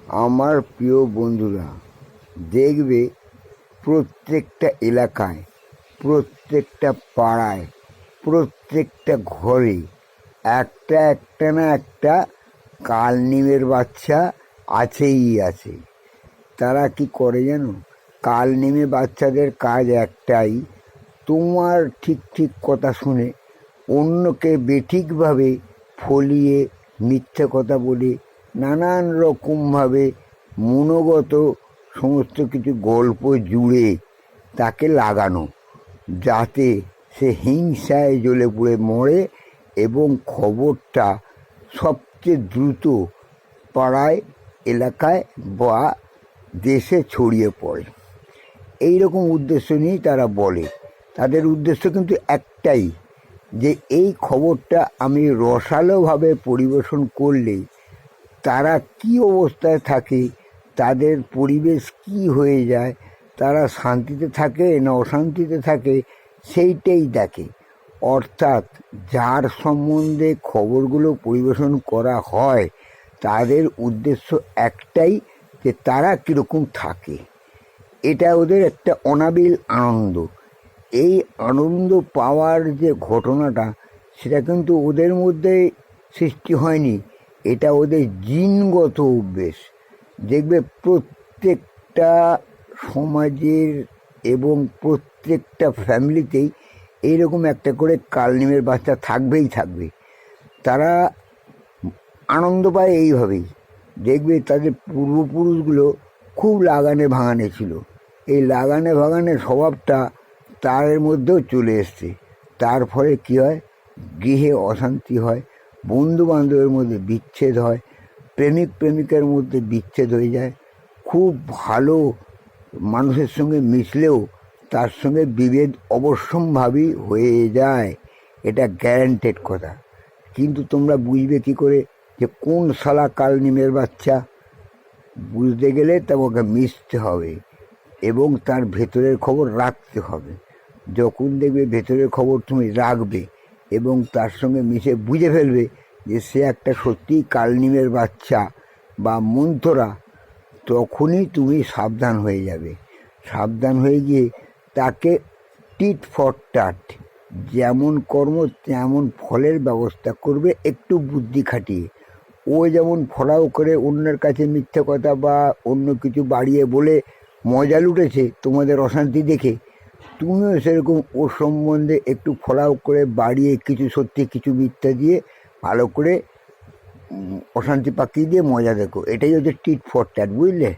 আমার প্রিয় বন্ধুরা, দেখবে প্রত্যেকটা এলাকায়, প্রত্যেকটা পাড়ায়, প্রত্যেকটা ঘরে একটা না একটা কালনিমের বাচ্চা আছেই আছে। তারা কি করে জানো? কালনিমে বাচ্চাদের কাজ একটাই, তোমার ঠিক ঠিক কথা শুনে অন্যকে বেঠিকভাবে ফলিয়ে, মিথ্যে কথা বলে, নানান রকমভাবে মনোগত সমস্ত কিছু গল্প জুড়ে তাকে লাগানো, যাতে সে হিংসায় জ্বলে পুড়ে মরে এবং খবরটা সবচেয়ে দ্রুত পাড়ায়, এলাকায় বা দেশে ছড়িয়ে পড়ে। এই রকম উদ্দেশ্য নিয়েই তারা বলে। তাদের উদ্দেশ্য কিন্তু একটাই, যে এই খবরটা আমি রসালোভাবে পরিবেশন করলে তারা কী অবস্থায় থাকে, তাদের পরিবেশ কি হয়ে যায়, তারা শান্তিতে থাকে না অশান্তিতে থাকে, সেইটাই দেখে। অর্থাৎ যার সম্বন্ধে খবরগুলো পরিবেশন করা হয় তাদের উদ্দেশ্য একটাই, যে তারা কীরকম থাকে। এটা ওদের একটা অনাবিল আনন্দ। এই আনন্দ পাওয়ার যে ঘটনাটা, সেটা কিন্তু ওদের মধ্যে সৃষ্টি হয়নি, এটা ওদের জিনগত অভ্যেস। দেখবে প্রত্যেকটা সমাজের এবং প্রত্যেকটা ফ্যামিলিতেই এইরকম একটা করে কালনিমের বাচ্চা থাকবেই থাকবে। তারা আনন্দ পায় এইভাবেই। দেখবে তাদের পূর্বপুরুষগুলো খুব লাগানে ভাঙানে ছিল। এই লাগানে ভাঙানের স্বভাবটা তার মধ্যেও চলে এসছে। তার ফলে কী হয়? গৃহে অশান্তি হয়, বন্ধু বান্ধবের মধ্যে বিচ্ছেদ হয়, প্রেমিক প্রেমিকার মধ্যে বিচ্ছেদ হয়ে যায়। খুব ভালো মানুষের সঙ্গে মিশলেও তার সঙ্গে বিভেদ অবশ্যম্ভাবী হয়ে যায়। এটা গ্যারান্টেড কথা। কিন্তু তোমরা বুঝবে কী করে যে কোন শালা কালনিমের বাচ্চা? বুঝতে গেলে তোমাকে মিশতে হবে এবং তার ভেতরের খবর রাখতে হবে। যখন দেখবে ভেতরের খবর তুমি রাখবে এবং তার সঙ্গে মিশে বুঝে ফেলবে যে সে একটা সত্যিই কালনিমের বাচ্চা বা মন্থরা, তখনই তুমি সাবধান হয়ে যাবে। সাবধান হয়ে গিয়ে তাকে টিট ফর টাট, যেমন কর্ম তেমন ফলের ব্যবস্থা করবে একটু বুদ্ধি খাটিয়ে। ও যেমন ফলাও করে অন্যের কাছে মিথ্যে কথা বা অন্য কিছু বাড়িয়ে বলে মজা লুটেছে তোমাদের অশান্তি দেখে, তুমিও সেরকম ওর সম্বন্ধে একটু ফলাও করে বাড়িয়ে কিছু সত্যি কিছু মিথ্যা দিয়ে ভালো করে অশান্তি পাকিয়ে দিয়ে মজা দেখো। এটাই হচ্ছে টিট ফর ট্যাট, বুঝলে?